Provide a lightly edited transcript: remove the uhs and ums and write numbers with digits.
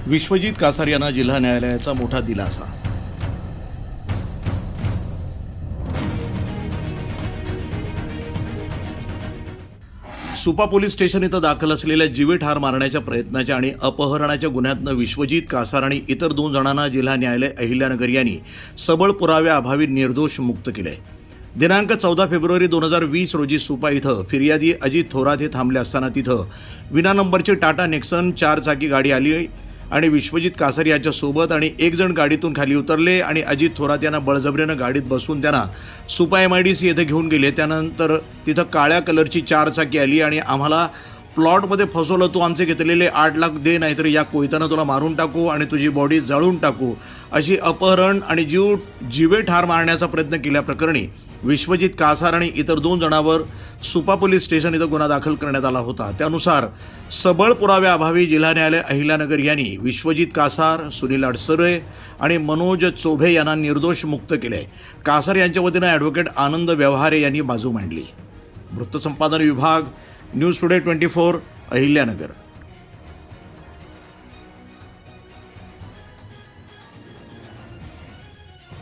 विश्वजित कासार यांना जिल्हा न्यायालयाचा मोठा दिलासा। सुपा पोलीस स्टेशन इथं दाखल असलेल्या जीवे ठार मारण्याच्या प्रयत्नाच्या आणि अपहरणाच्या गुन्ह्यातनं विश्वजित कासार आणि इतर 2 जणांना जिल्हा न्यायालय अहिल्यानगर यांनी सबळ पुराव्याअभावी निर्दोष मुक्त केले। दिनांक 14 फेब्रुवारी 2020 रोजी सुपा इथं फिर्यादी अजित थोरात हे थांबले असताना तिथं विना नंबरची टाटा नेक्सन 4 चाकी गाडी आली आणि विश्वजित कासार यांच्यासोबत आणि 1 जण गाडीतून खाली उतरले आणि अजित थोरात यांना बळजबरीनं गाडीत बसवून त्यांना सुपा MIDC येथे घेऊन गेले। त्यानंतर तिथं काळ्या कलरची 4 चाकी आली आणि आम्हाला प्लॉटमध्ये फसवलं, तू आमचे घेतलेले 8 लाख दे, नाहीतर या कोयत्यानं तुला मारून टाकू आणि तुझी बॉडी जाळून टाकू, अशी अपहरण आणि जीवे ठार मारण्याचा प्रयत्न केल्याप्रकरणी विश्वजित कासार आणि इतर 2 जणांवर सुपा पोलीस स्टेशन इथं गुन्हा दाखल करण्यात आला होता। त्यानुसार सबळ पुराव्याअभावी जिल्हा न्यायालय अहिल्यानगर यांनी विश्वजित कासार, सुनील अडसरे आणि मनोज चोभे यांना निर्दोष मुक्त केले। कासार यांच्या वतीनं ॲडव्होकेट आनंद व्यवहारे यांनी बाजू मांडली। वृत्तसंपादन विभाग, न्यूज टुडे 24, अहिल्यानगर।